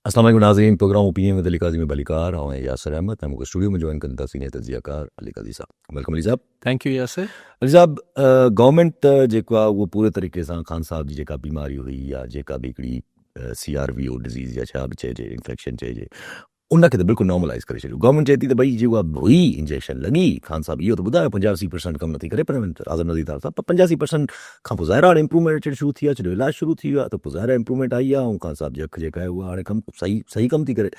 अस्सलाम वालेकुम नाज़रीन, प्रोग्राम ओपिनियन विद अली काज़ी में बलिकार और यासर अहमद। मैं मुझे स्टूडियो में ज्वाइन करता सीनियर तजियाकार अली काज़ी साहब। वेलकम अली साहब। Thank you Yasir. अली साहब, गवर्नमेंट जेको आहे उहो पूरे तरीक़े सां ख़ान साहब जी जेका बीमारी हुई या जेका बि हिकिड़ी CRVO डिज़ीज़ या छा बि चइजे, इन्फेक्शन चइजे, उनखे त बिल्कुलु नॉर्मलाइज़ करे छॾियो। गवर्नमेंट चए थी त भई जेको आहे हुई इंजेक्शन लॻी, ख़ान साहब इहो त ॿुधायो 85% कमु नथी करे, पर आज़म नज़ीर साहब पर 85% खां पोइ ज़ाहिर आहे इम्प्रूवमेंट अचणु शुरू थी आहे, छो इलाजु शुरू थी वियो आहे, त पोइ ज़ाहिर आहे इम्प्रूवमेंट आई आहे। ऐं ख़ान साहब जी अखि जेका आहे उहा हाणे कमु सही कमु थी करे।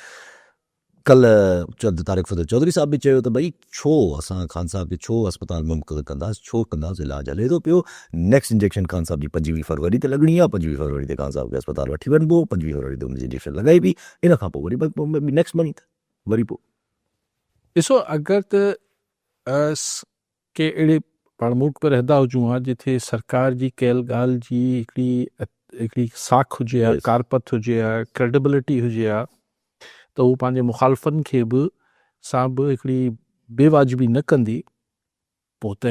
कल्ह तारिक फज़ल चौधरी साहब बि चयो त भई छो असां ख़ान साहब खे छो अस्पताल मुंतक़िल कंदासीं, छो कंदासीं, इलाजु हले थो पियो। नेक्स्ट इंजेक्शन ख़ान साहब जी 25 फरवरी ते लॻणी आहे, 25 फरवरी ते ख़ान साहब खे अस्पताल वठी वञिबो, 25 फरवरी ते हुनजी इंजेक्शन लॻाई बि, इन खां पोइ वरी नेक्स्ट मंथ वरी पोइ ॾिसो, अगरि त के अहिड़े पाण मुल्क में रहंदा हुजूं हा जिथे सरकार जी कयल ॻाल्हि जी हिकिड़ी साख हुजे हा, कारपत हुजे हा, क्रेडिबिलिटी हुजे हा, त हू पंहिंजे मुखालफ़नि खे बि सां बि हिकिड़ी बेवाजिबी न कंदी। पोइ त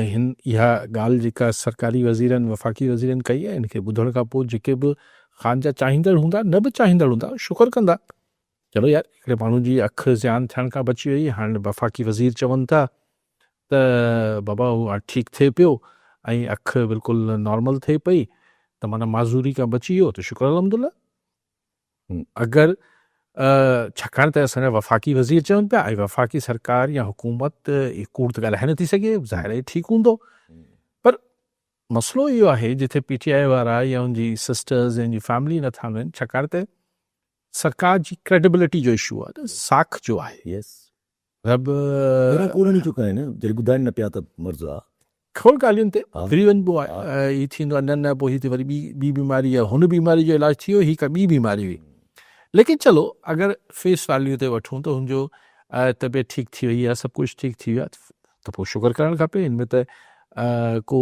इहा ॻाल्हि जेका सरकारी वज़ीरनि वफ़ाक़ी वज़ीरनि कई आहे, इनखे ॿुधण खां पोइ जेके बि ख़ान जा चाहींदड़ हूंदा, न बि चाहींदड़ हूंदा, शुक्र कंदा। चलो यार, हिकिड़े माण्हू जी अखि ज़्यान थियण खां बची वई, हाणे वफ़ाक़ी वज़ीर चवनि था त बाबा उहा ठीकु थिए पियो ऐं अखि बिल्कुलु नॉर्मल थिए पई, त माना माज़ूरी खां बची वियो, त शुक्र अल्हम्दुलिल्लाह। अगरि छाकाणि त असांजा वफ़ाक़ी वज़ीर चवनि पिया ऐं वफ़ाक़ी सरकार या हुकूमत कूड़ त ॻाल्हाए नथी सघे, ज़ाहिर आहे ठीकु हूंदो। पर मसइलो इहो आहे जिथे PTI वारा या उनजी सिस्टर्स ऐं फैमिली नथा वञनि, छाकाणि त सरकार जी क्रेडिबिलिटी जो इशू आहे, साख जो आहे। चुका आहिनि जॾहिं ॿुधाइनि न पिया त मर्ज़ आहे, खोड़ ॻाल्हियुनि ते फिरी वञिबो आहे। हीअ थींदो आहे, न पोइ हीअ वरी ॿी बीमारी आहे, हुन बीमारी जो इलाजु थी वियो, हीअ का ॿी बीमारी हुई। लेकिन चलो, अगरि फेस वैल्यू ते वठूं त हुनजो तबियत ठीकु थी वई आहे, सभु कुझु ठीकु थी वियो आहे, त पोइ शुक्र करणु खपे। हिन में त को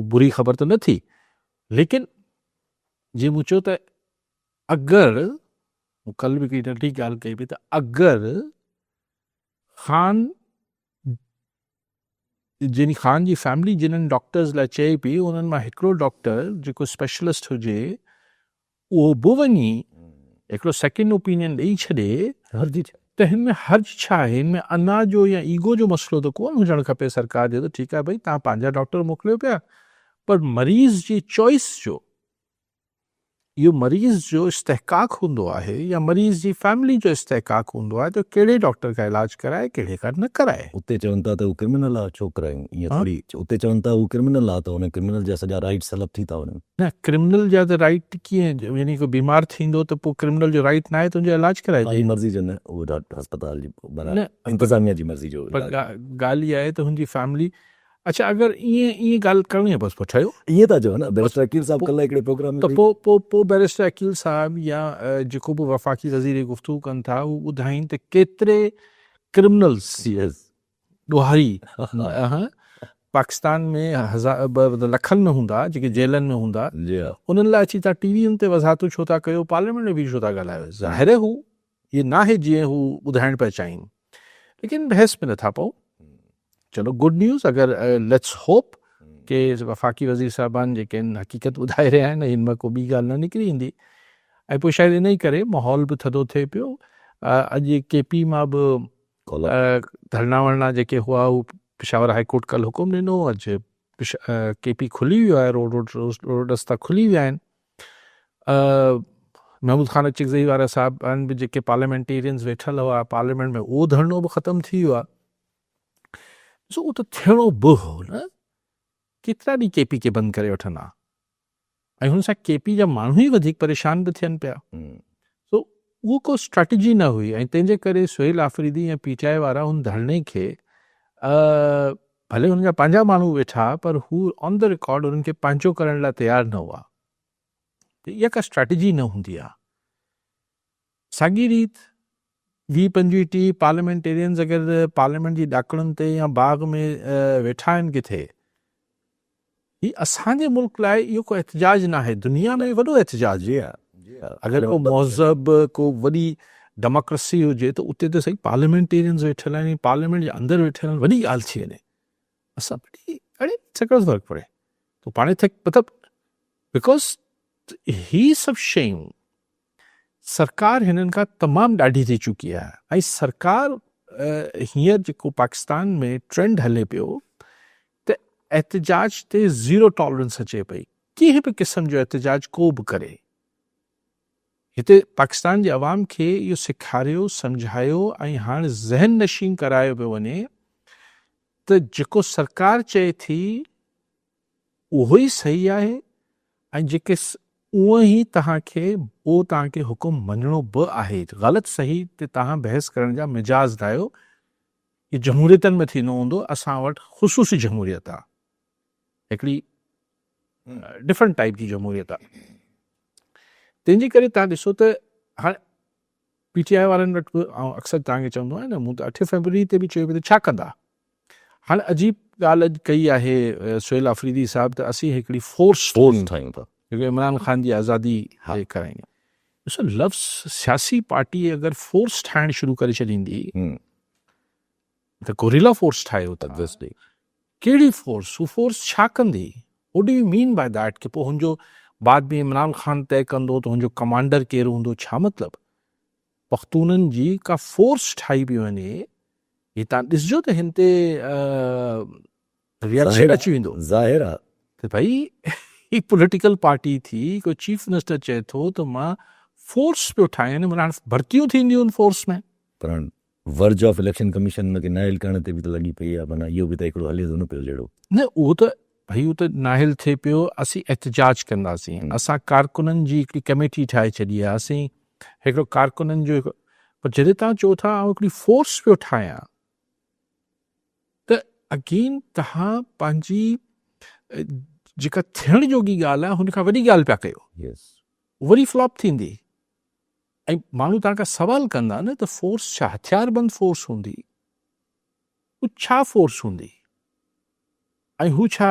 बुरी ख़बर त न थी। लेकिन जीअं मूं चयो त अगरि कल्ह बि हिकिड़ी नंढी ॻाल्हि कई पई त अगरि ख़ान जी फैमिली जिन्हनि डॉक्टर्स लाइ चए पई, उन्हनि मां हिकिड़ो डॉक्टर जेको स्पेशलिस्ट हुजे उहो बि वञी हिकिड़ो सेकेंड ओपिनियन ॾेई छॾे, त हिन में हर्ज छा आहे? हिन में अना जो या ईगो जो मसइलो त कोन हुजणु खपे सरकार जो। त ठीकु आहे भई, तव्हां पंहिंजा डॉक्टर मोकिलियो पिया, पर मरीज़ जी चॉइस जो, इहो मरीज़ जो इस्तेहकाक हूंदो आहे या मरीज़ जी फैमिली जो इस्तेहकाक हूंदो आहे त कहिड़े डॉक्टर का इलाजु कराए, कहिड़े का न कराए। उते चवनि था त हू क्रिमिनल आहे, छो करायूं? ईअं थोरी, उते चवनि था हू क्रिमिनल आहे, त हुन क्रिमिनल जा सॼा राइट्स हलप थी था वञनि। न, क्रिमिनल जा त राइट कीअं, यानी को बीमार थींदो त पोइ क्रिमिनल जो राइट न आहे तुंहिंजो इलाजु कराए, मर्ज़ी जो न, उहो अस्पताल जी इंतज़ामिया जी मर्ज़ी जो। पर ॻाल्हि इहा आहे त हुनजी फैमिली, अच्छा अगरि ईअं ॻाल्हि करणी आहे, बसि पोइ ठहियो। ईअं था चओ न, बैरिस्टर अकील साहब कल्ह हिकिड़े प्रोग्राम में, त पोइ बैरिस्टर अकील साहब या जेको बि वफ़ाक़ी वज़ीर गुफ़्तगू कनि था, हू ॿुधाइनि त केतिरे क्रिमिनल्स ॾोहारी पाकिस्तान में लखनि में हूंदा, जेके जेलनि में हूंदा, उन्हनि लाइ अची तव्हां टीवियुनि ते वज़ाहतूं छो था कयो, पार्लियामेंट में बि छो था ॻाल्हायो? ज़ाहिर आहे हू इहे न आहे जीअं हू ॿुधाइण पिया चाहिनि, लेकिन बहस में नथा पओ। चलो, गुड न्यूज़। अगरि लेट्स होप के वफ़ाक़ी वज़ीर साहिबान जेके आहिनि हक़ीक़त ॿुधाए रहिया आहिनि, हिन मां को ॿी ॻाल्हि न निकिरी ईंदी, ऐं पोइ शायदि इन ई करे माहौल बि थधो थिए पियो। अॼु KP मां बि धरना वरना जेके हुआ, हू पेशावर हाईकोर्ट कल्ह हुकुम ॾिनो, अॼु KP खुली वियो आहे, रोड रस्ता खुली विया आहिनि। महमूद ख़ान अचिज़ई वारा साहिबान बि जेके पार्लियामेंटेरियंस वेठल हुआ पार्लियामेंट में, उहो धरनो बि ख़तमु थी वियो आहे। सो उहो त थियणो बि हो न, केतिरा ॾींहं KP खे बंदि करे वठंदा, ऐं हुन सां KP जा माण्हू ई वधीक परेशान बि थियनि पिया। सो उहो को स्ट्रेटजी न हुई, ऐं तंहिंजे करे सुहेल आफ़रीदी ऐं PTI वारा हुन धरणे खे, भले हुनजा पंहिंजा माण्हू वेठा, पर हू ऑन द रिकॉर्ड उन्हनि खे पंहिंजो करण लाइ तयारु न हुआ। त इहा का स्ट्रेटजी न हूंदी आहे। साॻी रीति 20-25-30 पार्लियामेंटेरियंस अगरि पार्लियामेंट जी ॾाकणुनि ते या बाग में वेठा आहिनि किथे, ही असांजे मुल्क लाइ इहो को एहतजाज न आहे, दुनिया में वॾो एहतजाज आहे। अगरि को मौज़ब, को वॾी डेमोक्रेसी हुजे, त उते त सही पार्लियामेंटेरियंस वेठल आहिनि, पार्लियामेंट जे अंदरि वेठल आहिनि, वॾी ॻाल्हि थी वञे, असां अड़े छा फ़र्क़ु पए तो पाणे मतिलबु, बिकॉज़ ही सभु शयूं सरकार हिननि खां तमामु ॾाढी थी चुकी आहे ऐं सरकार हींअर जेको पाकिस्तान में ट्रेंड हले पियो त एहतजाज ते ज़ीरो टॉलरेंस अचे पई, कंहिं बि क़िस्म जो एहतजाज को बि करे। हिते पाकिस्तान जे अवाम खे इहो सेखारियो सम्झायो ऐं हाणे ज़हन नशीन करायो पियो वञे त जेको सरकार चए थी उहो ई सही आहे ऐं जेके उहो ई तव्हांखे हुकुम मञणो बि आहे। ग़लति सही ते तव्हां बहस करण जा मिजाज़ आहियो। इहो जमहूरियतनि में थींदो हूंदो, असां वटि ख़ुसूसी जमहूरियत आहे, हिकिड़ी डिफरेंट टाइप जी जमहूरियत आहे। तंहिंजे करे तव्हां ॾिसो त हाणे PTI वारनि वटि बि अक्सर तव्हांखे चवंदो आहियां न, मूं त 8 फरवरी ते बि चयो पियो त छा कंदा। हाणे अजीब ॻाल्हि अॼु कई आहे सुहेल आफरीदी साहब त असीं हिकिड़ी फोर्स ठाहियूं था जेको इमरान ख़ान जी आज़ादी कराईंदी। ॾिसो लफ़्ज़ सियासी पार्टी अगरि फोर्स ठाहिणु शुरू करे छॾींदी त गोरिला फोर्स ठाहियो था। कहिड़ी फोर्स, हू फोर्स छा कंदी? What do you mean by that कि पोइ हुनजो बाद में इमरान ख़ान तय कंदो त हुनजो कमांडर केरु हूंदो, छा मतिलबु? पख्तूननि जी का फोर्स ठाही पई वञे, ही तव्हां ॾिसजो त हिन ते रिएक्शन अची वेंदो। ज़ाहिर आहे त भई ही पॉलिटिकल पार्टी थी, कोई चीफ मिनिस्टर चए थो त मां फोर्स पियो ठाहियां, माना हाणे भर्तियूं थींदियूं आहिनि फोर्स में। पर वर्ज ऑफ इलेक्शन कमीशन हुनखे नाइल करण ते बि त लॻी पई आहे, माना इहो बि त हिकिड़ो हले थो न पियो जहिड़ो। न उहो त भई उहो त नाहिल थिए पियो, असीं एहतजाज कंदासीं, असां कारकुननि जी हिकिड़ी कमेटी ठाहे छॾी आहे, असीं हिकिड़ो कारकुननि जो पर जॾहिं तव्हां चओ था आउं हिकिड़ी फोर्स पियो ठाहियां त अगेन तव्हां पंहिंजी जेका थियण जोगी ॻाल्हि आहे हुन खां वॾी ॻाल्हि पिया कयो, वरी फ्लॉप थींदी। ऐं माण्हू तव्हां खां सवाल कंदा न त फोर्स छा हथियारबंद फोर्स हूंदी, हू छा फोर्स हूंदी ऐं हू छा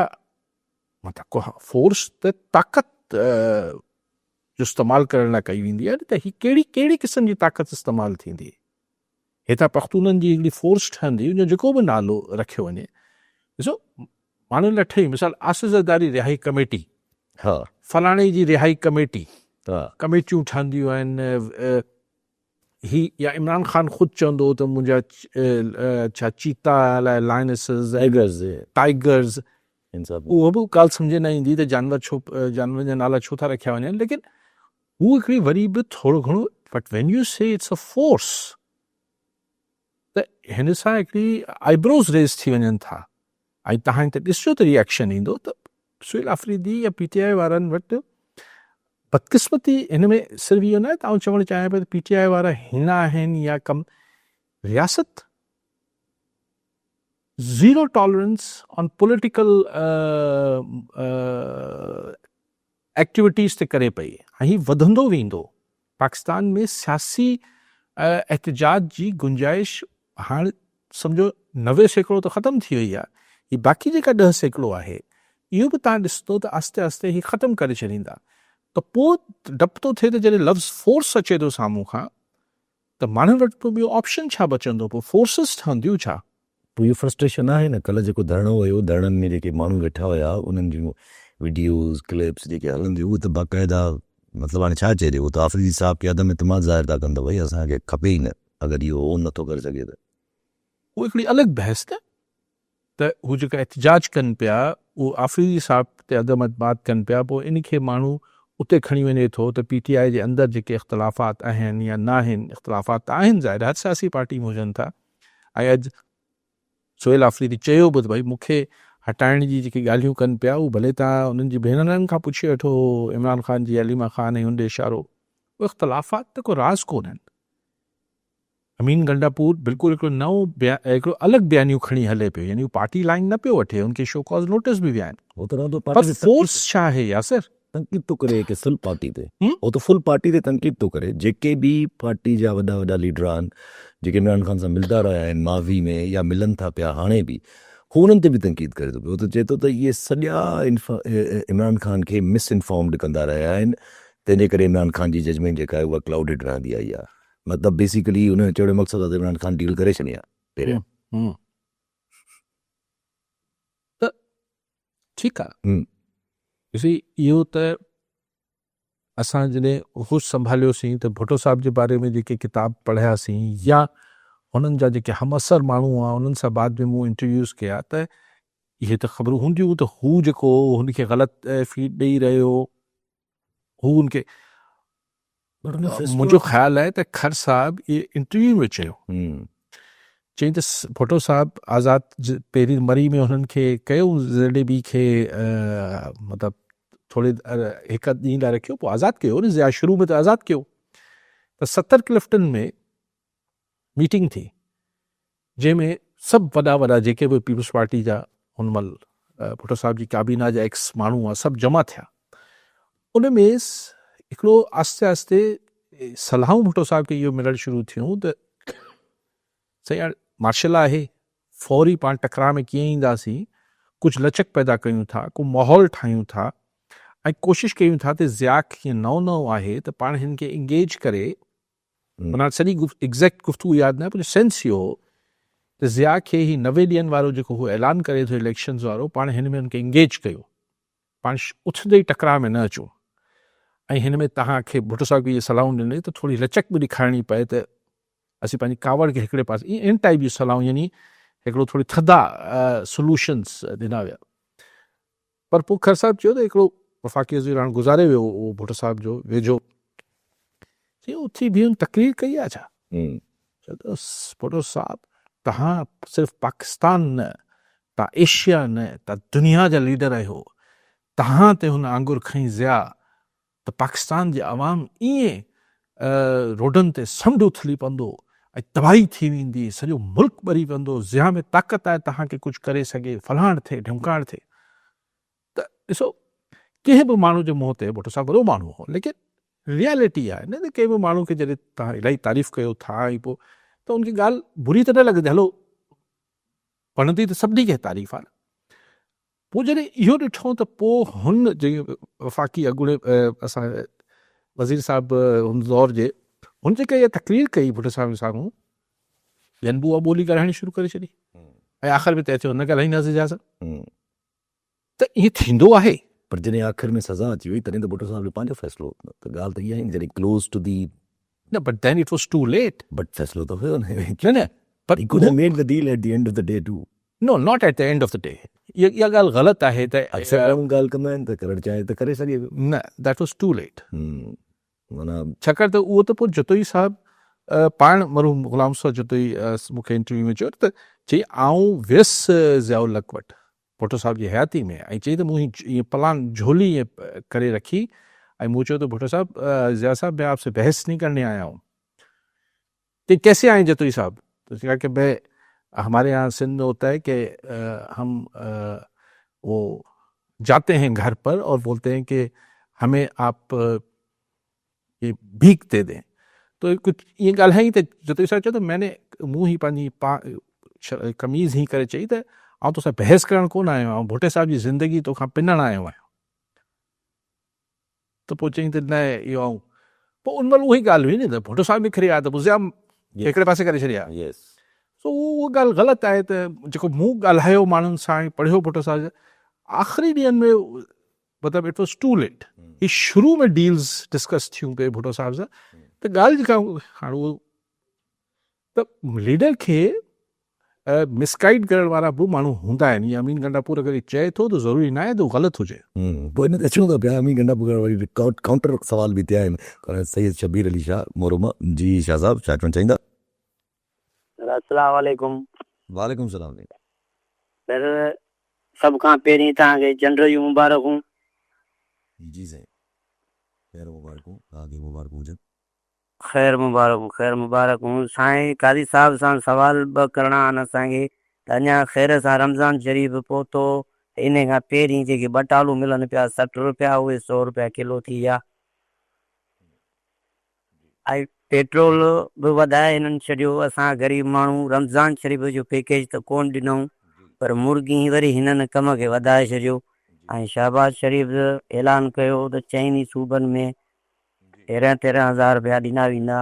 मतिलबु फोर्स त ताक़त जो इस्तेमालु करण लाइ कई वेंदी आहे त ही कहिड़ी क़िस्म जी ताक़त इस्तेमालु थींदी। हितां पख्तूननि जी हिकिड़ी फोर्स ठहंदी, उनजो जेको बि नालो रखियो वञे। ॾिसो माण्हुनि लाइ ठही मिसाल आसिफ़ ज़रदारी रिहाई कमेटी, फलाणे जी रिहाई कमेटी, कमेटियूं ठहंदियूं आहिनि। ही या इमरान ख़ान ख़ुदि चवंदो त मुंहिंजा छा चीता अलाए लायनेसिस टाइगर्स, उहो बि ॻाल्हि सम्झ न ईंदी त जानवर जा नाला छो था रखिया वञनि, लेकिन हू हिकिड़ी वरी बि थोरो घणो। बट वेन यू से इट्स अ फोर्स त हिन सां हिकिड़ी आईब्रोज रेज़ थी वञनि था ऐं तव्हां हिते ॾिसजो त रिएक्शन ईंदो। त सुहेल आफरीदी या PTI वारनि वटि बदकिस्मती हिन में सिर्फ़ु इहो न आहे त आउं चवणु चाहियां पियो त PTI वारा हिन आहिनि या कम, रियासत zero tolerance on political activities ते करे पई ऐं हीउ वधंदो वेंदो। पाकिस्तान में सियासी एहतजाज जी गुंजाइश हाणे सम्झो 90% त ख़तमु थी वई आहे, ही बाक़ी जेका 10% आहे इहो बि तव्हां ॾिसंदो त आस्ते आस्ते ही ख़तमु करे छॾींदा। त पोइ डपु थो थिए त जॾहिं लफ़्ज़ फोर्स अचे थो साम्हूं खां त माण्हुनि वटि पोइ ॿियो ऑप्शन छा बचंदो, पोइ फोर्सिस ठहंदियूं छा? पोइ इहो फ्रस्ट्रेशन आहे न। कल्ह जेको धरणो हुयो, धरणनि में जेके माण्हू वेठा हुया उन्हनि जूं वीडियोज़ क्लिप्स जेके हलंदियूं उहे त बाक़ाइदा, मतिलबु हाणे छा चइजे, उहो त आफरीदी साहब खे अदम एतमाद ज़ाहिर था कनि त भई असांखे खपे ई न, अगरि इहो ओन नथो करे सघे त उहो हिकिड़ी अलॻि बहस न। त हू जेका एहतजाज कनि पिया उहो आफरीदी साहब ते अदम एतमाद कनि पिया, पोइ इन खे माण्हू उते खणी वञे थो त PTI जे अंदरि जेके इख़्तिलाफ़ात आहिनि या न आहिनि, इख़्तिलाफ़ात आहिनि ज़ाहिर, हर सियासी पार्टी में हुजनि था। ऐं अॼु सुहेल आफरीदी चयो बि त भई मूंखे हटाइण जी जेकी ॻाल्हियूं कनि पिया उहो भले तव्हां उन्हनि जी भेनरनि खां पुछी वठो, इमरान ख़ान जी अलीमा ख़ान ऐं हुन ॾे इशारो, उहे इख़्तिलाफ़ात त को राज़ कोन आहिनि। अमीन गंडापुर बिल्कुलु हिकिड़ो अलॻि बयानियूं खणी हले पियो, यानी पार्टी लाइन न पियो वठे, उनखे शो कॉज़ नोटिस बि विया आहिनि। पर फोर्स छा आहे यासिर? तनक़ीद थो करे कि फुल पार्टी ते, उहो त फुल पार्टी ते तनक़ीद थो करे। जेके बि पार्टी जा वॾा वॾा लीडर आहिनि जेके इमरान ख़ान सां मिलंदा रहिया आहिनि मावी में या मिलनि था पिया हाणे बि, हू उन्हनि ते बि तनक़ीद करे थो पियो। त चए थो त इहे सॼा इमरान ख़ान खे मिसइनफॉर्म्ड कंदा रहिया आहिनि, तंहिंजे करे इमरान ख़ान जी जजमेंट जेका आहे उहा क्लाउडेड रहंदी आई आहे। मतिलबु बेसिकली उन चवण जो मक़सदु आहे त इमरान ख़ान डील करे छॾिया पहिरियां। त ठीकु आहे, इहो त असां जॾहिं होश संभालियोसीं त भुट्टो साहिब जे बारे में जेके किताब पढ़ियासीं या हुननि जा जेके हमअसर माण्हू हुआ उन्हनि सां बाद में मूं इंटरव्यूज़ कया त इहे त ख़बरूं हूंदियूं त हू जेको हुनखे ग़लति फीड ॾेई रहियो हू हुनखे मुंहिंजो ख़्यालु आहे त खर साहिब इहे इंटरव्यू में चयो चई त भुट्टो साहिब आज़ाद पहिरीं मरी में हुननि खे कयो ज़ेडेबी खे मतिलबु थोरे हिकु ॾींहं लाइ रखियो पोइ आज़ादु कयो न ज़िया शुरू में त आज़ादु कयो त 70 क्लिफ्टन में मीटिंग थी जंहिंमें सभु वॾा वॾा जेके बि पीपल्स पार्टी जा हुन महिल भुट्टो साहिब जी काबीना जा एक्स माण्हू हुआ सभु जमा थिया उन में हिकिड़ो आस्ते आस्ते सलाहूं भुट्टो साहिब खे इहो मिलणु शुरू थियूं त सही हाणे मार्शल आहे फौरी पाण टकराव में कीअं ईंदासीं कुझु लचक पैदा कयूं था को माहौल ठाहियूं था ऐं कोशिशि कयूं था त ज़िया कीअं नओं आहे त पाण हिन खे इंगेज करे माना सॼी एग्ज़ैक्ट गुफ़्तगू यादि न आहे पर सेंस इहो त ज़िया खे ही 90 ॾींहंनि वारो जेको हू ऐलान करे थो इलेक्शन्स वारो पाण हिन में हुनखे इंगेज कयो पाण उथंदे ई टकराव में न अचूं ऐं हिन में तव्हांखे भुट्टो साहिब खे इहे सलाहूं ॾिनई त थोरी लचक बि ॾेखारणी पए त असीं पंहिंजी कावड़ खे हिकिड़े पासे इन टाइप जी सलाहूं यानी हिकिड़ो थोरी थधा सोल्यूशन्स ॾिना विया पर पोइ खर साहिब चयो त हिकिड़ो वफ़ाक़ी वज़ीर हाणे गुज़ारे वियो उहो भुट्टो साहिब जो वेझो उथी बीहनि तकरीर कई आहे छा भुट्टो साहिब तव्हां सिर्फ़ु पाकिस्तान न तव्हां एशिया न तव्हां दुनिया जा लीडर आहियो तव्हां ते हुन आंगुर खईं ज़िया त पाकिस्तान जे अवाम ईअं रोडनि ते समुंड उथली पवंदो ऐं तबाही थी वेंदी सॼो मुल्क ॿरी वेंदो ज़िया में ताक़त आहे तव्हांखे कुझु करे सघे फलाण थिए ढिमकाण थिए त ॾिसो कंहिं बि माण्हू जे मुंहं ते भुट्टो साहिब वॾो माण्हू हो लेकिन रियलिटी आहे न त कंहिं बि माण्हू खे जॾहिं तव्हां इलाही तारीफ़ कयो था ऐं पोइ त उनखे ॻाल्हि बुरी त न लॻंदी हलो वणंदी त सभिनी खे तारीफ़ आहे न पोइ जॾहिं इहो ॾिठो त पोइ हुन जे वफ़ाक़ी अॻूणे असां वज़ीर साहिबु हुन दौर जे हुन जेका इहा तकरीर कई भुट्टो साहिब साम्हूं ॿियनि बि उहा ॿोली ॻाल्हाइणी शुरू करे छॾी ऐं आख़िर में तंहिं थियो न ॻाल्हाईंदासीं इजाज़त त ईअं थींदो आहे पर जॾहिं आख़िर में सज़ा अची वई तॾहिं त भुट्टो साहिब जो पंहिंजो फ़ैसिलो त ॻाल्हि त इहा आहे जॾहिं क्लोज़ टू दी न but then it was too late but फ़ैसिलो त हुयो न पर he could have made the deal at the end of the day too. No not at the end of the day इहा ॻाल्हि ग़लति आहे त अक्सर माण्हू ॻाल्हि कंदा आहिनि त करणु चाहे त करे सघे न दैट वॉज टू लेट माना छाकाणि त उहो त पोइ जतोई साहिबु पाण मरहूम ग़ुलाम साहब जतोई मूंखे इंटरव्यू में चयो त चई आऊं वियुसि ज़ियाउल हक़ वटि भुट्टो साहिब जी हयाती में ऐं चई त मूं ईअं प्लान झोली ईअं करे रखी ऐं मूं चयो त भुट्टो साहब ज़िया साहब मैं आपसे बहस नहीं करने आया हूँ कि कैसे आए जतोई साहब तो कहा कि मैं हमारे यहाँ सिंध में होता है कि हम वो जाते हैं घर पर और बोलते हैं कि हमें आप ये भीख दे दें तो कुछ ये ॻाल्हाई त जतोई साहब चयो त मैंने मूं ही पंहिंजी कमीज़ ही करे चई त आउं तोसां बहस करणु कोन आयो आहियां भुट्टे साहिब जी ज़िंदगी तोखां पिनणु आयो आहियां त पोइ चई त न इहो आऊं पोइ उन महिल उहा ई ॻाल्हि हुई न त भुट्टो साहिब निकिरी आया त पोइ ज़िया हिकिड़े पासे करे छॾिया सो उहा ॻाल्हि ग़लति आहे त जेको मूं ॻाल्हायो माण्हुनि सां पढ़ियो भुट्टो साहिब आख़िरी ॾींहंनि में मतिलबु इट वॉज टू लेट ही शुरू में डील्स डिस्कस थियूं पिए भुट्टो साहिब सां त ॻाल्हि जेका हाणे उहो त लीडर खे मिसगाइड करण वारा बि माण्हू हूंदा आहिनि या अमीन गंडापुर अगरि चए थो त ज़रूरी न आहे त उहो ग़लति हुजे पोइ इन ते अचूं था पिया अमीन गंडापुर वरी काउंटर सवाल बि थिया आहिनि सैयद शबीर अली शाह मोरुमा जी शाह साहब छा चवणु चाहींदा अस्सलाम वालेकुम वालेकुम सलाम सर सभ खां पहिरीं तव्हांखे चंड जूं मुबारकूं जी साईं ख़ैर मुबारकूं तव्हांखे मुबारकूं हुजनि ख़ैर मुबारकूं साईं क़ाज़ी साहिब सां सवाल ॿ करणा आहिनि असांखे त अञा ख़ैर सां रमज़ान शरीफ़ पहुतो इन खां पहिरीं जेके बटालू मिलनि पिया 60 रुपया उहे 100 रुपया किलो थी विया ऐं पेट्रोल बि वधाए हिननि छॾियो असां ग़रीब माण्हू रमज़ान शरीफ़ जो पैकेज त कोन ॾिनऊं पर मुर्गी वरी हिननि कम खे वधाए छॾियो ऐं शहबाज शरीफ़ ऐलान कयो त चइनी सूबनि में 13,000 रुपया ॾिना वेंदा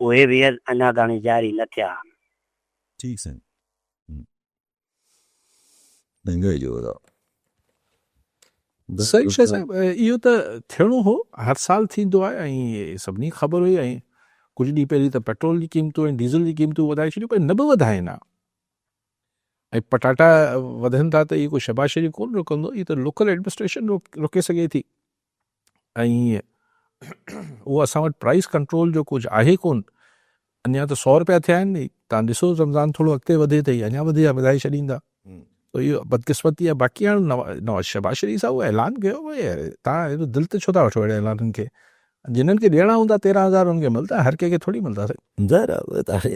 उहे बि अञा ताणी जारी न थिया ठीकु साईं महंगाई जो सही शइ साईं, इहो त थियणो हो, हर साल थींदो आहे ऐं सभिनी खे ख़बर हुई। ऐं कुझु ॾींहं पहिरीं त पेट्रोल जी क़ीमतूं ऐं डीज़ल जी क़ीमतूं वधाए छॾियूं, पर न बि वधाइनि। ऐं पटाटा वधनि था त इहो कोई शबाशरी कोन रुकंदो, इहो त लोकल एडमिनिस्ट्रेशन रोके सघे थी। ऐं उहो असां वटि प्राइस कंट्रोल जो कुझु आहे कोन। अञा त 100 रुपया थिया आहिनि, तव्हां ॾिसो रमज़ान थोरो अॻिते वधे त अञा वधाए छॾींदा। तो इहो बदकिस्मती आहे। बाक़ी हाणे नवाज़ शहबाज शरीफ़ साहब उहो ऐलान कयो भई तव्हां एॾो दिलि ते छो था वठो अहिड़े ऐलाननि खे। जिन्हनि खे ॾियणा हूंदा 13,000 उनखे मिलंदा, हर कंहिंखे थोरी मिलंदा। ज़ाहिर आहे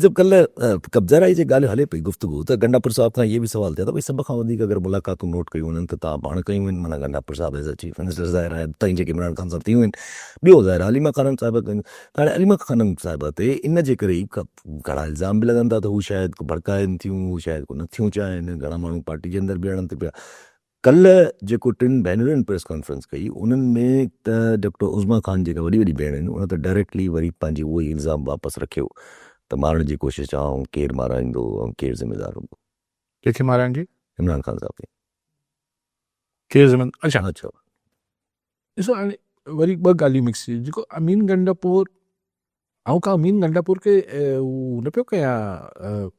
जब कल्ह कब्ज़ाराई जी ॻाल्हि हले पई गुफ़्तगू, त गंडापुर साहब खां इहे बि सवाल थिया त भई सभ खां वधीक अगरि मुलाक़ातूं नोट कयूं उन्हनि त तव्हां पाण कयूं आहिनि। माना गंडापुर साहब एज़ अ चीफ मिनिस्टर ज़ाहिर आहे, तव्हां जेके इमरान ख़ान साहब थियूं आहिनि, ॿियो ज़ाहिर आहे अलीमा ख़ानम साहिबा कयूं। त हाणे अलीमा ख़ानम साहिबा ते इन जे करे ई घणा इल्ज़ाम बि लॻनि था त हू शायदि को भड़काइनि थियूं, हू शायदि को नथियूं चाहिनि, घणा माण्हू पार्टी जे अंदरि बीहणनि ते पिया। कल्ह जेको टिनि भेनरुनि प्रेस कॉन्फ्रेंस कई उन्हनि में त डॉक्टर उज़मा ख़ान जेका वॾी वॾी भेण आहिनि, उन त डायरेक्टली वरी पंहिंजी उहो ई इल्ज़ाम वापसि रखियो त मारण जी कोशिशि ऐं केरु माराईंदो ऐं केरु ज़िम्मेदार हूंदो। कंहिंखे माराइण जी? इमरान ख़ान साहब खे। केरु ज़िम्मेदार? अच्छा अच्छा, ॾिसो हाणे वरी ॿ ॻाल्हियूं मिक्स थी। जेको अमीन गंडापुर, ऐं का अमीन गंडापुर खे उहो न पियो कयां,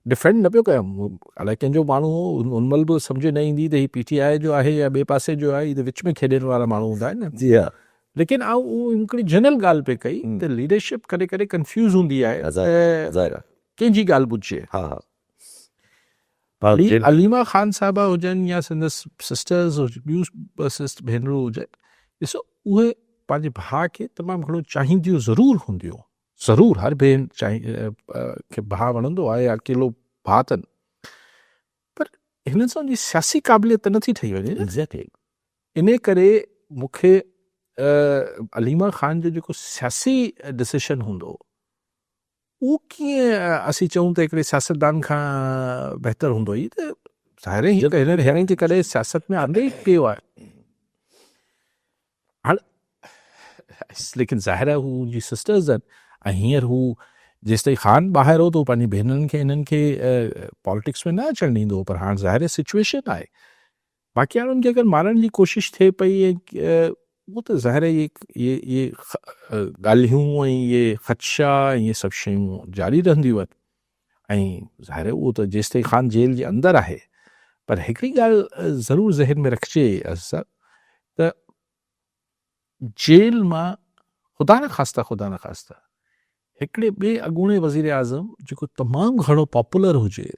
डिफेंड न पियो कयां। अलाए कंहिंजो माण्हू हो, उन महिल बि सम्झ न ईंदी त हीउ PTI जो आहे या ॿिए पासे जो आहे, हीअ त विच में खेॾण वारा माण्हू हूंदा आहिनि न। जी हा, लेकिन उहो हिकिड़ी जनरल ॻाल्हि पे कई त लीडरशिप कॾहिं कॾहिं कंफ्यूज़ हूंदी आहे, ज़ाहिर आहे। कंहिंजी ॻाल्हि ॿुधिजे। हा हा, अलीमा ख़ान साहिबा हुजनि या संदसि सिस्टर्स ॿियूं भेनरूं हुजनि, ॾिसो उहे पंहिंजे भाउ खे तमामु घणो चाहींदियूं ज़रूरु हूंदियूं, ज़रूरु हर भेण खे भाउ वणंदो आहे या अकेलो भाउ अथनि, पर हिननि सां उनजी सियासी क़ाबिलियत नथी ठही वञे। एग्ज़ैक्टली। इन करे मूंखे अलीमा ख़ान जो जेको सियासी डिसीशन हूंदो उहो कीअं असीं चऊं त हिकिड़े सियासतदान खां बहितर हूंदो। ई त ज़ाहिर हिन हेरिंग ते कॾहिं सियासत में आंदे ई पियो आहे। हाणे लेकिन ज़ाहिर आहे हू जी सिस्टर्स आहिनि, ऐं हींअर हू जेसि ताईं ख़ान ॿाहिरि हो त पंहिंजी भेनरुनि खे हिननि खे पॉलिटिक्स में न अचणु ॾींदो, पर हाणे ज़ाहिर सिचुएशन आहे। बाक़ी हाणे उनखे अगरि मारण जी कोशिशि थिए पई, ऐं उहो त ज़ाहिर इहे ॻाल्हियूं ऐं इहे ख़दशा ऐं इहे सभु शयूं जारी रहंदियूं आहिनि। ऐं ज़ाहिर उहो त जेसि ताईं ख़ान जेल जे अंदरि आहे। पर हिकिड़ी ॻाल्हि ज़रूरु ज़हन में रखिजे असां त जेल मां ख़ुदा न ख़ास्ता हिकिड़े ॿिए अॻूणे वज़ीर आज़म जेको तमामु घणो पॉपुलर हुजे,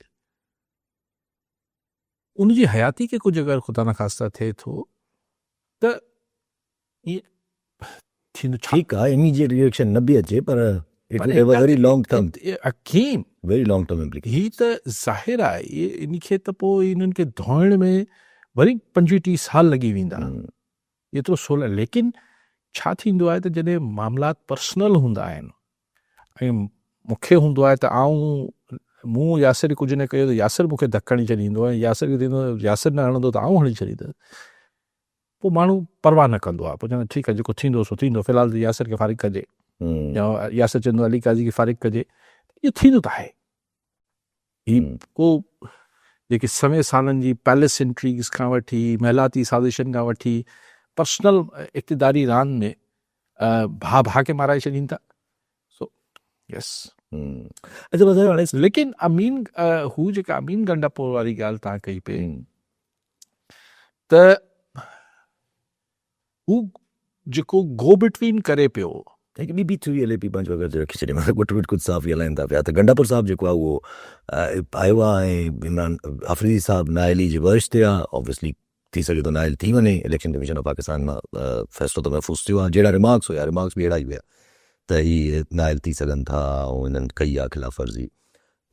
उनजी हयाती खे कुझु अगरि ख़ुदा न ख़ास्ता थिए थो त ईअं थींदो। ठीकु आहे, इमीडिएट रिएक्शन न बि अचे, पर very long term, again very long term implication. ही त ज़ाहिर आहे इन खे त पोइ इन्हनि खे धोइण में वरी 25-30 साल लॻी वेंदा, एतिरो 16। लेकिन छा थींदो आहे त जॾहिं मामलात पर्सनल हूंदा आहिनि ऐं मूंखे हूंदो आहे त मूं यासिर कुझु न कयो त यासिर मूंखे धकु हणी छॾींदो आहे, यासिर खे थींदो यासिर न हणंदो त आऊं हणी छॾींदुसि, पोइ माण्हू परवाह न कंदो आहे। पोइ चवंदो ठीकु आहे जेको थींदो सो थींदो, फ़िलहाल त यासिर खे फ़ारिग़ कजे, या यासिर चवंदो अली काज़ी खे फ़ारिग़ कजे, इहो थींदो त आहे। ही को जेके समय सालनि जी पैलेस इंट्रीग्स खां वठी महिलाती साज़िशनि खां वठी पर्सनल इक़्तिदारी रांदि में भाउ खे माराए छॾीनि था। So yes. अच्छा, लेकिन अमीन हू जेका अमीन गंडापुर वारी ॻाल्हि तव्हां कई पे, त हू जेको गो बिटवीन करे पियो, हिकु ॿी थी हले पई पंहिंजो अगरि रखी छॾे, मतलब गुट विट कुझु साफ़ हलाइनि था पिया। त गंडापुर साहब जेको आहे उहो आयो आहे ऐं इमरान आफ़रीदी साहब नाइली जी वर्ष ते आहे। ऑब्वियसली थी सघे थो नाइल थी वञे, इलेक्शन कमीशन ऑफ पाकिस्तान मां फ़ैसिलो त महफ़ूज़ थियो आहे। जहिड़ा रिमार्क्स हुया, रिमार्क्स बि अहिड़ा ई हुया त हीअ नाइल थी सघनि था, ऐं हिननि कई आहे ख़िलाफ़ वर्ज़ी,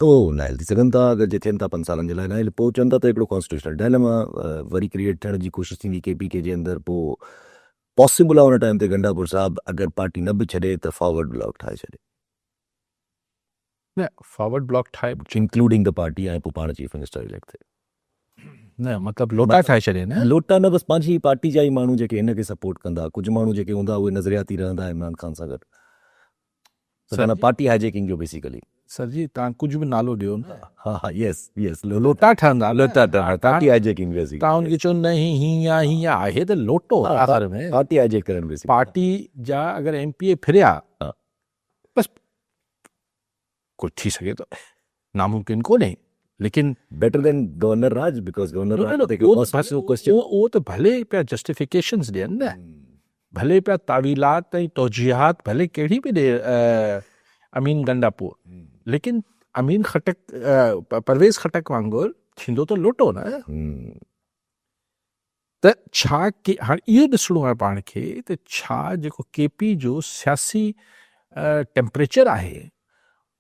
तो नाइल थी सघनि था। अगरि जे थियनि था 5 सालनि जे लाइ नाइल, पोइ चवनि था त हिकिड़ो कॉन्स्टिट्यूशनल डायलेमा वरी क्रिएट थियण जी कोशिशि थींदी KPK जे अंदरि। पोइ पॉसिबल आहे हुन टाइम ते गंडापुर साहब अगरि पार्टी न बि छॾे त फॉरवर्ड ब्लॉक ठाहे छॾे, न फॉरवर्ड ब्लॉक ठाहे, इंक्लूडिंग द पार्टी, ऐं पोइ पाण चीफ मिनिस्टर इलेक्ट थिए। न मतिलबु लोटा ठाहे छॾे, न लोटा न, बसि पंहिंजी पार्टी जा ई माण्हू जेके हिन खे सपोर्ट कंदा, कुझु माण्हू जेके हूंदा उहे नज़रियाती रहंदा इमरान ख़ान सां गॾु, पार्टी हाईजेकिंग जो बेसिकली। सर जी तव्हां कुझु बि नालो ॾियो न हा हा यस यस लोटा लोटा ठहंदा लोटा काटी हाईजैकिंग बेसिक तव्हां हुनखे चओ न हीअं आहे त लोटो आख़िर में काटी हाईजैक करनि बेसिक पार्टी जा अगरि MP फिरिया हा। बस कुझु थी सघे थो नामुमकिन कोन्हे लेकिन better than governor raj because governor raj उहो त भले पिया जस्टिफिकेशंस ॾियनि न भले पिया तावीलात ऐं तौजीहात भले कहिड़ी बि ॾे अमीन गंडापुर लेकिन अमीन खटक परवेज़ खटक वांगुरु थींदो त लोटो न त छा के हाणे इहो ॾिसणो आहे पाण खे त छा जेको KP जो सियासी टेम्परेचर आहे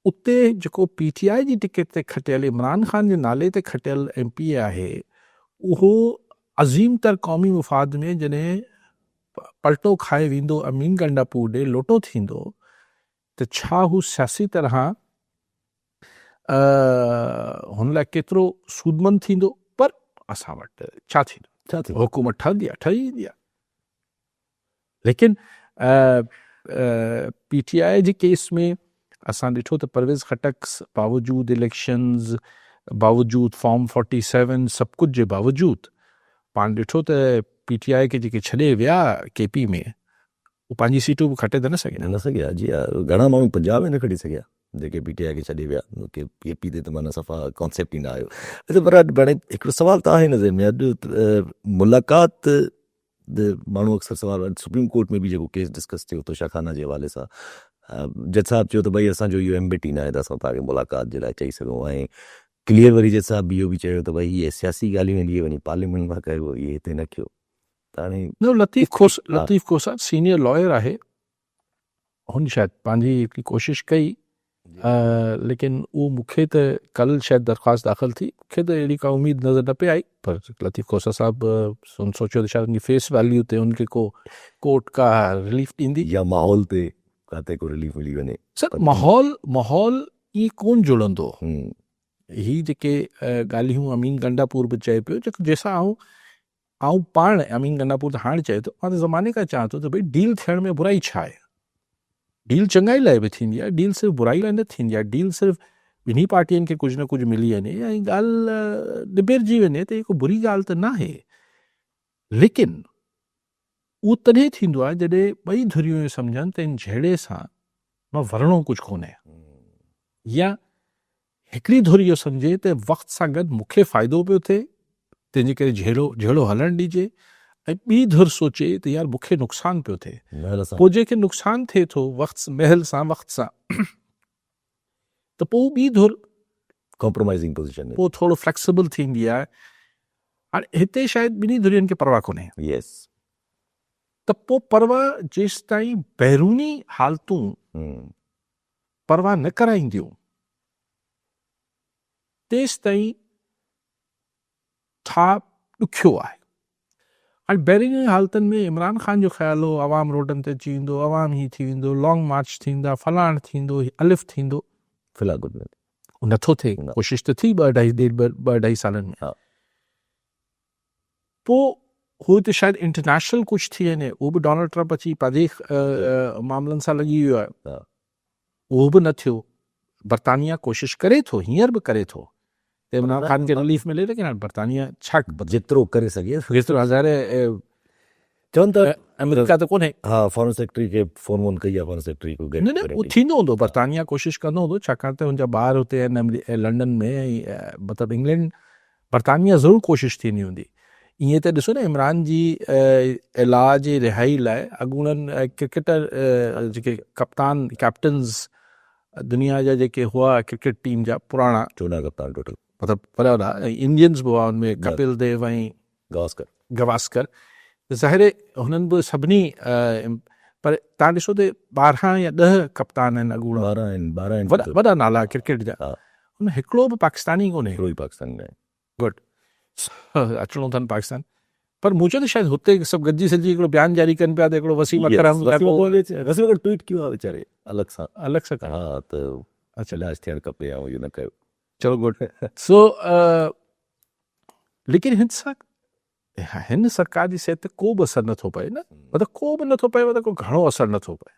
उते जेको PTI जी टिकट ते खटियल इमरान ख़ान जे नाले ते खटियल MP आहे उहो अज़ीम तर क़ौमी मुफ़ाद में जॾहिं पलटो खाए वेंदो अमीन गंडापुर ॾे लोटो थींदो त छा हू सियासी तरह हुन लाइ केतिरो सूदमंद थींदो पर असां वटि छा थींदो हुकूमत ठही ईंदी आहे लेकिन PTI जे केस में असां ॾिठो त परवेज़ खटक बावजूद इलेक्शंस बावजूद फॉर्म 47 सभु कुझु जे बावजूद पाण ॾिठो त PTI खे जेके छॾे विया KP में उहो पंहिंजी सीटूं बि खटे त न सघिया जी घणा माण्हू पंजाब में न खटी सघिया जेके PTI खे छॾे विया KP ते त माना सफ़ा कॉन्सेप्ट ई न आयो पर हाणे हिकिड़ो सुवाल त आहे नज़र में अॼु मुलाक़ात माण्हू अक्सर सुवाल सुप्रीम कोर्ट में बि जेको केस डिस्कस थियो तोशाखाना जे हवाले सां जज साहिबु चयो त भई असांजो इहो एम्बिटी न आहे त असां तव्हांखे मुलाक़ात जे लाइ चई सघूं ऐं क्लियर वरी जज साहिबु इहो बि चयो त भई इहे सियासी ॻाल्हियूं आहिनि इहे वञी पार्लियामेंट मां कयो इहे हिते न कयो त हाणे लतीफ़ खोसा सीनियर लॉयर आहे हुन शायदि पंहिंजी हिकिड़ी कोशिशि कई लेकिन उहो मूंखे त कल्ह शायदि दरख़्वास्त दाख़िल थी मूंखे त अहिड़ी का उमेद नज़र न पई आई पर लतीफ़ खोसा साहिबु सोचियो त शायदि उनजी फेस वैल्यू ते उनखे को कोर्ट का रिलीफ ॾींदी या माहौल ते काथे को रिलीफ मिली वञे सर माहौल ईअं कोन जुड़ंदो ही जेके ॻाल्हियूं अमीन गंडापुर बि चए पियो जेको जंहिंसां आऊं पाण अमीन गंडापुर त हाणे चए थो मां त ज़माने खां चाहियां थो त भई डील थियण में बुराई छा आहे डील चङाई लाइ बि थींदी आहे डील सिर्फ़ु बुराई लाइ न थींदी आहे डील सिर्फ़ु ॿिन्ही पार्टियुनि खे कुझु न कुझु मिली वञे ऐं ॻाल्हि निबिरजी वञे त को बुरी ॻाल्हि त न आहे लेकिन उहो तॾहिं थींदो आहे जॾहिं ॿई धुरियूं इहो सम्झनि त इन जहिड़े सां मां वरणो कुझु कोन्हे या हिकिड़ी धुरी इहो सम्झे त वक़्त सां गॾु मूंखे फ़ाइदो पियो थिए तंहिंजे करे जहिड़ो हलणु ॾिजे ऐं ॿी धुर सोचे त यार मूंखे नुक़सानु पियो थिए पोइ जेके नुक़सानु थिए थो महल सां वक़्त सां त पोइ ॿी धुर कॉम्प्रोमाइज़िंग पोज़ीशन पोइ थोरो फ्लेक्सिबल थींदी आहे हाणे हिते शायदि ॿिन्ही धुरियुनि खे परवाह कोन्हे यस त पोइ परवाह जेसि ताईं बैरूनी हालतूं परवाह न कराईंदियूं तेसि ताईं था ॾुखियो आहे हाणे बैरूनी हालतुनि में इमरान ख़ान जो ख़्यालु हो आवाम रोडनि ते अची वेंदो आवाम ही थी वेंदो लॉन्ग मार्च थींदा फलाण थींदो अलिफ थींदो फ़िलहाल नथो थिए कोशिशि त थी ॿ अढाई सालनि में पोइ हू त शायदि इंटरनेशनल कुझु थी वञे उहो बि डोनाल्ड ट्रम्प अची पंहिंजे मामलनि सां लॻी वियो आहे उहो बि न थियो बरतानिया कोशिशि करे थो हींअर बि करे थो इमरान ख़ान खे रिलीफ मिले लेकिन हाणे बरतानिया छा जेतिरो करे सघे जेतिरो हज़ारे चवनि त अमेरिका त कोन्हे हा फॉरेन सेक्रेटरी खे फोन वोन कई आहे फॉरेन सेक्रेटरी न उहो थींदो हूंदो बरतानिया कोशिशि कंदो हूंदो छाकाणि त हुनजा ॿार हुते आहिनि लंडन में ऐं मतिलबु इंग्लैंड बरतानिया ज़रूरु कोशिशि थींदी हूंदी ईअं त ॾिसो न इमरान जी इलाज रिहाई लाइ अॻूणनि क्रिकेटर जेके कप्तान कैप्टन्स दुनिया जा जेके हुआ क्रिकेट टीम जा पुराणा 14 कप्तान टोटल मतिलबु बराबरि इंडियंस बि हुआ हुनमें कपिल देव ऐं गवास्कर ज़ाहिर हुननि बि सभिनी पर तव्हां ॾिसो त 12 या 10 कप्तान आहिनि अॻूणा वॾा नाला क्रिकेट जा हुन हिकिड़ो बि पाकिस्तानी कोन्हे गुड अचिणो अथनि पाकिस्तान पर मूं चयो त शायदि हुते सभु गॾिजी सॼी हिकिड़ो बयानु जारी कनि पिया त हिकिड़ो वसीम अकरम ट्वीट कयो आहे वीचारे अलॻि सां हा त अच्छा इलाज थियणु खपे ऐं इहो न कयो चलो गुड सो लेकिन हिन सरकार जी सिहत ते को बि असरु नथो पए न मतिलबु को बि नथो पए मतिलबु को घणो असरु नथो पए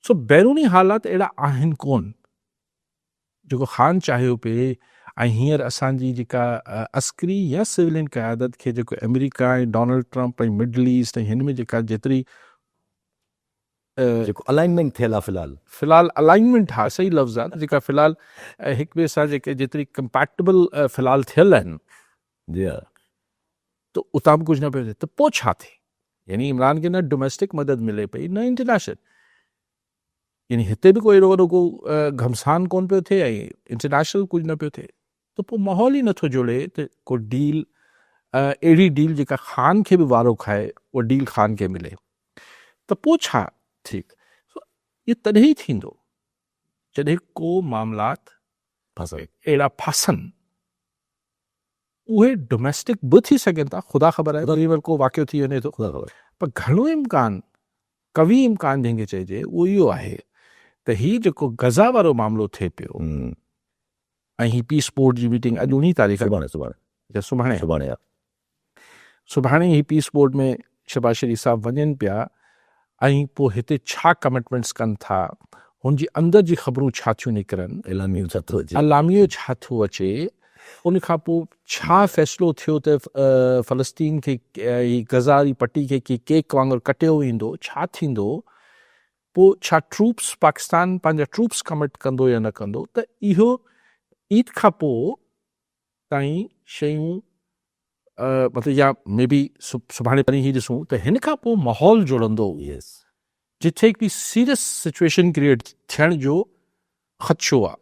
सो बैरूनी हालात अहिड़ा आहिनि कोन जेको ख़ान चाहियो पिए ऐं हींअर असांजी जेका अस्करी या सिविलियन क़यादत खे जेको अमेरिका ऐं डोनाल्ड ट्रंप ऐं मिडल ईस्ट ऐं हिन में जेका जेतिरी जेको अलाइनमेंट थियल आहे फ़िलहालु अलाइनमेंट हा सही लफ़्ज़ आहे जेका फ़िलहालु हिक ॿिए सां जेके जेतिरी कंपैक्टेबल फ़िलहालु थियल आहिनि जी हा त उतां बि कुझु न पियो थिए त पोइ छा थिए यानी इमरान खे न डोमेस्टिक मदद मिले पई न इंटरनेशनल यानी हिते बि कोई अहिड़ो वॾो को घमसान कोन पियो थिए ऐं इंटरनेशनल कुझु न पियो थिए त पोइ माहौल ई नथो जुड़े त को डील अहिड़ी डील जेका ख़ान खे बि वारो खाए उहा डील ख़ान खे मिले त पोइ छा ठीकु इहो तॾहिं ई थींदो जॾहिं को मामलात अहिड़ा फासनि उहे डोमेस्टिक बि थी सघनि था ख़ुदा ख़बर आहे वरी को वाक़ियो थी वञे थो ख़ुदा ख़बर पर घणो इम्कान कवी इम्कान जंहिंखे चइजे उहो इहो आहे त हीउ जेको गज़ा वारो मामिलो थिए पियो ऐं हीअ पीस बोर्ड जी मीटिंग अॼु 19 तारीख़ सुभाणे ही पीस बोर्ड में शहबाज शरीफ़ साहब वञनि पिया ऐं पोइ हिते छा कमिटमेंट्स कनि था हुनजी अंदरि जी ख़बरूं छा थियूं निकिरनि अलामियो छा थो अचे उन खां पोइ छा फ़ैसिलो थियो त फ़लस्तीन खे गज़ा जी पटी खे केक वांगुरु कटियो वेंदो छा थींदो पोइ छा ट्रूप्स पाकिस्तान पंहिंजा ट्रूप्स कमिट कंदो या न कंदो त इहो ईद खां पोइ ताईं शयूं मतिलबु या मे बी सुभाणे परीं ई ॾिसूं त हिन खां पोइ माहौल जुड़ंदो जिथे हिकिड़ी सीरियस सिचुएशन क्रिएट थियण जो ख़दशो आहे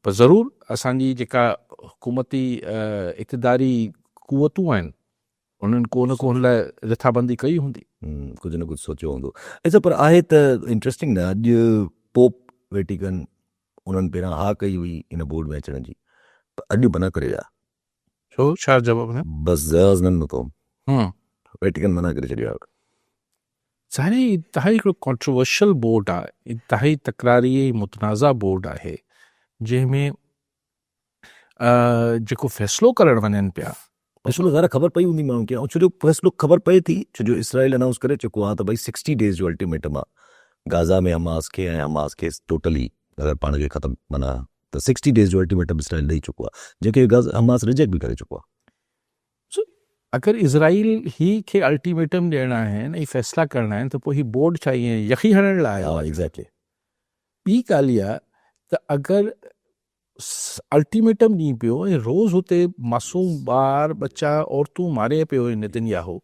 पर ज़रूरु असांजी जेका हुकूमती इक़्तिदारी क़ुवतूं आहिनि उन्हनि को न को हुन लाइ रिथाबंदी कई हूंदी कुझु न कुझु सोचियो हूंदो ऐसा पर आहे त इंट्रस्टिंग न अॼु पोप वेटिकन उन्हनि पहिरां हा कई हुई इन बोर्ड में अचण जी पर अॼु मना करे विया छो छा जवाबु न बसि जहाज़ न थो वेटिकन मना करे छॾियो आहे ज़ाहिर इंतिहाई हिकिड़ो कॉन्ट्रोवर्शियल बोर्ड आहे इंतिहाई तकरारी मुतनाज़ा बोर्ड आहे जंहिंमें जेको फ़ैसिलो करणु वञनि पिया फ़ैसिलो ज़रा ख़बर पई हूंदी माण्हुनि खे ऐं छो जो फ़ैसिलो ख़बर पए थी छो जो इसराइल अनाउंस करे चुको आहे त भई 60 डेज़ जो अल्टीमेटम आहे गाज़ा में हमास खे ऐं हमास खे टोटली अगरि पाण खे ख़तमु माना त 60 डेज़ जो अल्टीमेटम इसराइल ॾेई चुको आहे जंहिंखे हमास रिजेक्ट बि करे चुको आहे अगरि इज़राइल ही खे अल्टीमेटम ॾियणा आहिनि ऐं फ़ैसिला करणा आहिनि त पोइ ही बोर्ड छा ईअं यकी हणण लाइ आहे एग्ज़ैक्टली ॿी ॻाल्हि इहा त अगरि अल्टीमेटम ॾीं पियो ऐं रोज़ हुते मासूम ॿार बच्चा औरतूं मारे पियो नेतन्याहू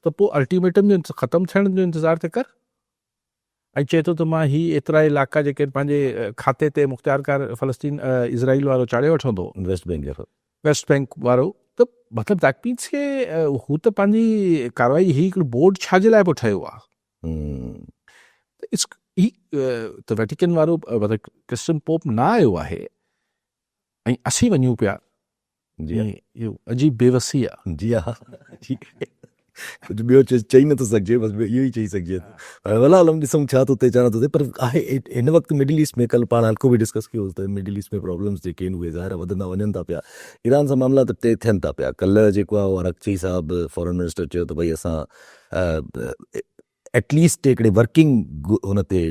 त पोइ अल्टीमेटम जो ख़तमु थियण जो इंतज़ारु त कर ऐं चए थो त मां ही एतिरा इलाइक़ा जेके पंहिंजे खाते ते मुख़्तियारकार फ़लस्तीन इज़राइल वारो चाढ़े वठंदो वेस्ट बैंक वारो त मतिलबु दैट मीन्स के हू त पंहिंजी कार्रवाई ही हिकिड़ो बोर्ड छाजे लाइ पोइ ठहियो आहे त वेटिकन वारो मतिलबु क्रिस्चन पोप न आयो आहे ऐं असीं वञूं पिया इहो अजीब बेवसी आहे जी हा कुझु ॿियो चई नथो सघिजे बसि इहो ई चई सघिजे भला हलूं ॾिसूं छा थो थिए छा नथो थिए पर आहे हिन वक़्तु मिडिल ईस्ट में कल्ह पाण हल्को बि डिस्कस कयोसीं त मिडिल ईस्ट में प्रॉब्लम्स जेके आहिनि उहे ज़ाहिर वधंदा वञनि था पिया ईरान सां मामला त थियनि था पिया कल्ह जेको आहे उहो अरक़ची साहिबु फॉरेन मिनिस्टर चयो त भई असां एटलीस्ट हिकिड़े वर्किंग हुन ते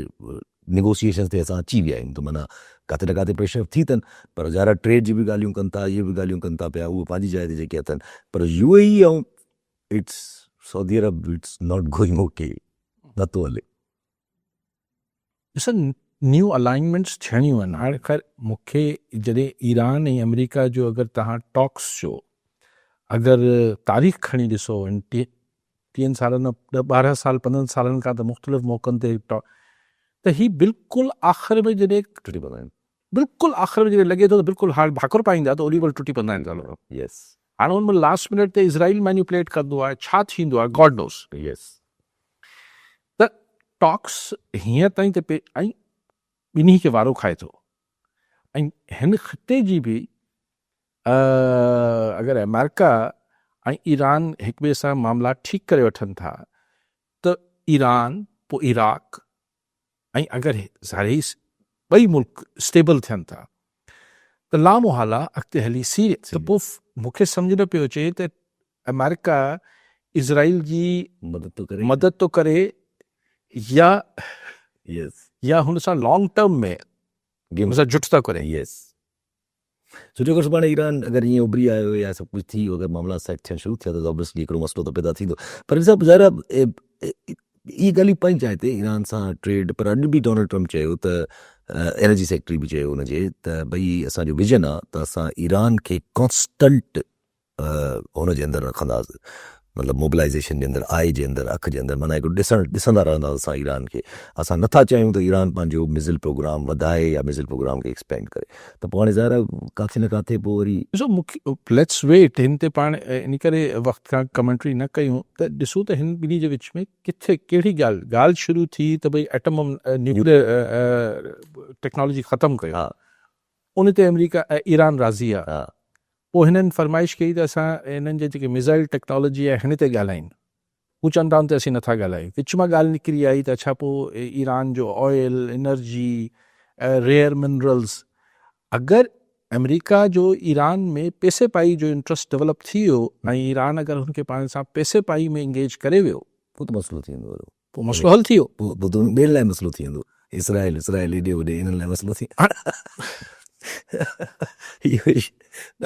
निगोसिएशन ते असां अची विया आहियूं त माना किथे न किथे प्रेशर थी अथनि पर ज़ाहिर ट्रेड जी बि ॻाल्हियूं कनि था इहे बि ॻाल्हियूं कनि था पिया उहे पंहिंजी जाइ ते जेके अथनि पर UAE ऐं it's Saudi Arab it's not going okay नथो हले ॾिस न्यू अलाइनमेंट्स थियणियूं आहिनि हाणे ख़ैर मूंखे जॾहिं ईरान ऐं अमेरिका जो अगरि तव्हां टॉक्स जो अगरि तारीख़ खणी ॾिसो 10 सालनि 12 साल 15 सालनि खां त मुख़्तलिफ़ मौक़नि ते त ही बिल्कुलु आख़िर में जॾहिं टुटी पवंदा आहिनि बिल्कुलु आख़िर में जॾहिं लॻे थो त बिल्कुलु हाणे भाकुर पाईंदा त ओॾी महिल टुटी पवंदा आहिनि यस हाणे हुन में लास्ट मिनट ते इज़राइल मैन्युपुलेट कंदो आहे छा थींदो आहे गॉड नोस यस त टॉक्स हीअं ताईं त ऐं ॿिन्ही खे वारो खाए थो ऐं हिन ख़िते जी बि अगरि अमेरिका ऐं ईरान हिक ॿिए सां मामला ठीकु करे वठनि था त ईरान पोइ इराक ऐं अगरि ज़ाहिर ॿई मुल्क स्टेबल थियनि था त लामोहाला अॻिते हली सीरियस त पोइ मूंखे सम्झ न पियो अचे त अमेरिका इज़राइल जी मदद थो करे या हुन सां लॉन्ग टर्म में हुन सां जुट था करे सुठो अगरि सुभाणे ईरान अगरि ईअं उभरी आयो या सभु कुझु थी वियो, अगरि मामला सेट थियणु शुरू थिया त ऑब्वियसली हिकिड़ो मसइलो त पैदा थींदो। पर सभु ज़ाहिर इहा ॻाल्हि पंहिंज आहे हिते ईरान सां ट्रेड। पर अॼु बि डोनाल्ड ट्रम्प चयो त एनर्जी सेक्रेटरी बि चयो हुनजे त भई असांजो विजन आहे त असां ईरान खे कॉन्स्टेंट हुनजे अंदरि रखंदासीं, मतिलबु मोबिलाइज़ेशन जे अंदरि, आय जे अंदरि, अख जे अंदरि, माना हिकिड़ो ॾिसंदा रहंदासीं असां ईरान खे। असां नथा चाहियूं त ईरान पंहिंजो मिज़िल प्रोग्राम वधाए या मिज़िल प्रोग्राम खे एक्सपेंड करे। त पोइ हाणे ज़ाहिर आहे किथे न किथे पोइ वरी ॾिसो मूंखे लेट्स वेट, हिन ते पाण इन करे वक़्त खां कमेंट्री न कयूं त ॾिसूं त हिन ॿिन्ही जे विच में किथे कहिड़ी ॻाल्हि शुरू थी त भई एटम न्यूक्लियर टेक्नोलॉजी ख़तमु कयो, हा उन ते अमेरिका ईरान राज़ी आहे। हा पोइ हिननि फरमाइश कई त असां हिननि जे जेके मिज़ाइल टेक्नोलॉजी आहे हिन ते ॻाल्हाइनि। हू चवनि था त असीं नथा ॻाल्हायूं। विच मां ॻाल्हि निकिरी आई त अच्छा पोइ ईरान जो ऑयल, एनर्जी, रेयर मिनरल्स, अगरि अमेरिका जो ईरान में पैसे पाई जो इंट्रस्ट डेवलप थी वियो ऐं ईरान अगरि हुनखे पाण सां पैसे पाई में इंगेज करे वियो, पोइ त मसइलो थी वेंदो, पोइ मसइलो हल थी वियो। पोइ त ॿियनि लाइ मसइलो थी वेंदो, इसराइल हेॾे होॾे इन्हनि लाइ मसइलो थी इहो ई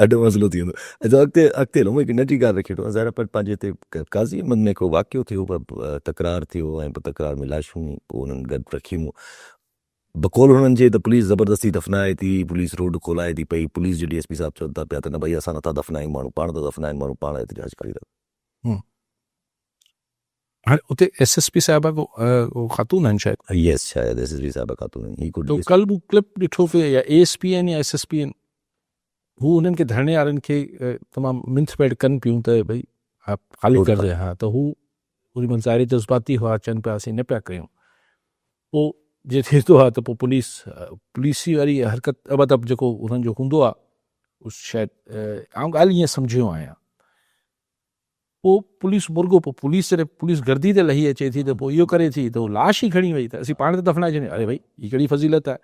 ॾाढो मसइलो थी वेंदो। अॻिते हलो हिकु नंढी ॻाल्हि रखी वठो। ज़ाहिर पर पंहिंजे हिते काज़ी अहमद में को वाक़ियो थियो, तकरार थियो ऐं पोइ तकरार में लाशूं पोइ हुननि गॾु रखियूं। बकौल हुननि जे त पुलिस ज़बरदस्ती दफ़नाए थी, पुलिस रोड खोलाए थी पई। पुलिस जो DSP साहब चवनि था पिया त न भई असां नथा दफ़नायूं, माण्हू पाण था दफ़नाइनि, माण्हू पाण एहतिजाज करे था। हाणे उते SSP साहिबा को ख़ातून आहिनि शायदि, यस शायदि SSP साहिबा ख़ातून आहिनि। ही तो कल्ह मूं क्लिप ॾिठो पियो या ASP आहिनि या SSP आहिनि, हू उन्हनि खे धरणे वारनि खे तमामु मिंथ पैड कनि पियूं त भई हा ख़ाली कर दे। हा त हू पूरी मन ज़ाहिरी जज़्बाती हुआ, चवनि पिया असीं न पिया कयूं। पोइ जे थिए थो आहे त पोइ पुलिसी वारी हरकत मतिलबु जेको उन्हनि जो हूंदो आहे उस शायदि आउं ॻाल्हि ईअं सम्झियो आहियां। पोइ पुलिस मुर्गो, पोइ पुलिस गर्दी ते लही अचे थी त पोइ इहो करे थी त लाश ई खणी वई त असीं पाण ते दफ़नाए छॾियूं। अरे भई हीअ कहिड़ी फज़ीलत आहे।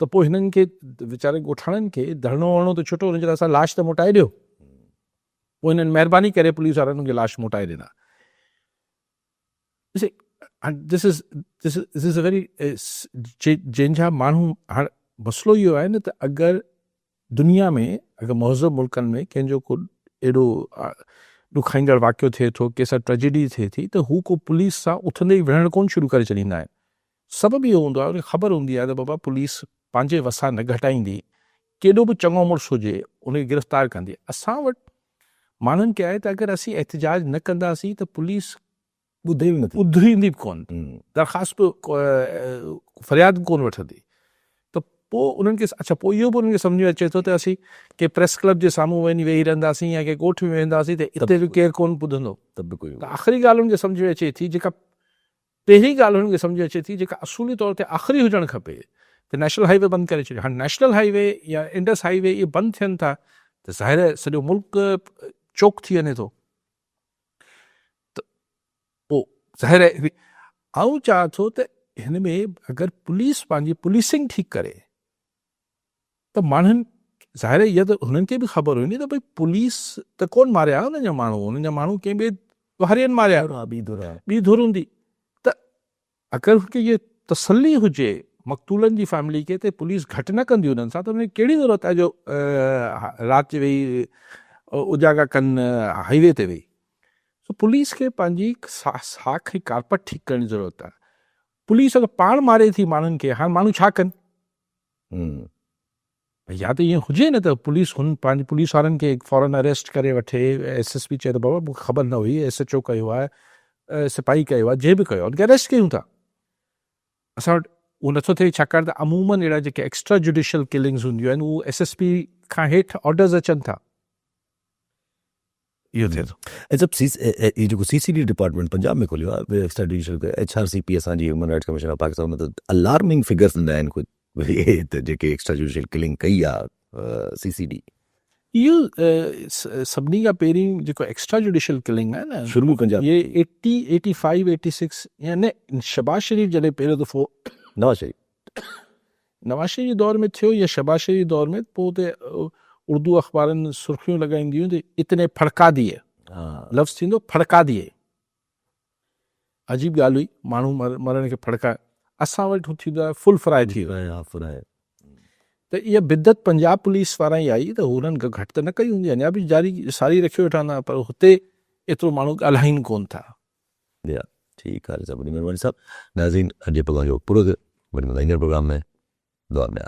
त पोइ हिननि खे वीचारे ॻोठाणनि खे धरणो वरणो त छुटो, हुनजे लाइ असां लाश त मोटाए ॾियो। पोइ हिननि महिरबानी करे पुलिस वारनि खे लाश मोटाए ॾिना। दिस इज़ अ वेरी जंहिंजा माण्हू, हाणे मसइलो इहो आहे न त अगरि दुनिया में अगरि महज़ब मुल्कनि में कंहिंजो को एॾो ॾुखाईंदड़ वाक़ियो थिए थो, कंहिंसां ट्रेजेडी थिए थी, त हू को पुलिस सां उथंदे ई विढ़ण कोन शुरू करे छॾींदा आहिनि। सबबु इहो हूंदो आहे, उनखे ख़बर हूंदी आहे त बाबा पुलिस पंहिंजे वसां न घटाईंदी, केॾो बि चङो मुड़ुसु हुजे उनखे गिरफ़्तार कंदी। असां वटि माण्हुनि खे आहे त अगरि असीं एहतिजाज न कंदासीं त पुलिस ॿुधींदी बि कोन, दरख़्वास्त बि फ़रियाद बि कोन वठंदी। त पोइ उन्हनि खे अच्छा पोइ इहो बि उन्हनि खे सम्झ में अचे थो त असीं के प्रेस क्लब जे साम्हूं वञी वेही रहंदासीं या के ॻोठ में वेंदासीं त हिते बि केरु कोन ॿुधंदो। त आख़िरी ॻाल्हि हुनखे सम्झ में अचे थी, जेका पहिरीं ॻाल्हि हुनखे सम्झ में अचे थी, जेका असूली तौर ते आख़िरी हुजणु खपे, त नेशनल हाईवे बंदि करे छॾियो। हाणे नेशनल हाईवे या इंडस हाईवे इहे बंदि थियनि था त ज़ाहिर सॼो मुल्क चौक थी वञे थो। त पोइ ज़ाहिर आहे आऊं चाहियां थो त हिन में अगरि पुलिस पंहिंजी पुलिसिंग ठीकु करे त माण्हुनि ज़ाहिर इहा त हुननि खे बि ख़बर हुई न त भई पुलिस त कोन मारिया हुननि जा माण्हू कंहिं ॿिए वारियनि मारिया, ॿी धुर हूंदी। त अगरि हुनखे इहे तसली हुजे मक़तूलनि जी फैमिली खे त पुलिस घटि न कंदी हुननि सां, त हुनखे कहिड़ी ज़रूरत आहे जो राति जो वेही उजागा कनि हाईवे ते वेही। पुलिस खे पंहिंजी साख कारपट ठीकु करण जी ज़रूरत आहे। पुलिस अगरि पाण मारे थी माण्हुनि खे, हाणे माण्हू छा कनि? या त ईअं हुजे न त पुलिस पंहिंजी पुलिस वारनि खे फौरन अरेस्ट करे वठे। SSP चए त बाबा मूंखे ख़बर न हुई, SHO कयो आहे, सिपाही कयो आहे, जे बि कयो आहे, उनखे अरेस्ट कयूं था। असां वटि उहो नथो थिए छाकाणि त अमूमन अहिड़ा जेके एक्स्ट्रा जुडिशियल किलिंग्स हूंदियूं आहिनि उहे SSP खां हेठि ऑर्डर्स अचनि था। इहो थिए थो। ऐं सभु जेको CCD डिपार्टमेंट पंजाब में खोलियो आहे, एक्स्ट्रा जुडिशियल HRCP असांजी human rights commission of Pakistan में, त अलार्मिंग फिगर्स ईंदा आहिनि कुझु त जेके एक्स्ट्रा जुडिशियल किलिंग कई आहे CCD। इहो सभिनी खां पहिरीं जेको एक्स्ट्रा जुडिशियल किलिंग आहे न, शुरू पंजाब ये 80, 85, 86 या न शहबाज शरीफ़ जॾहिं पहिरियों दफ़ो नवाज़ शरीफ़ दौर में थियो या शहबाज शरीफ़ दौर में, पोइ त उर्दू अख़बारनि सुर्खियूं लॻाईंदियूं त इतने फड़का दिए, लफ़्ज़ थींदो फड़का दिए। अजीब ॻाल्हि हुई, माण्हू मरण खे फड़का। असां वटि थींदो आहे फुल फ्राए थी वियो। त इहा बिदत पंजाब पुलिस वारा ई आई त हुननि घटि त न कई हूंदी, अञा बि जारी सारी रखियो वेठा हूंदा, पर हुते एतिरो माण्हू ॻाल्हाइनि कोन था। ठीकु आहे सभिनी महिरबानी साहब। नाज़रीन, अॼु जे प्रोग्राम जो पूरो थियो, वरी मिलंदा ईंदड़ प्रोग्राम में। दुआ में।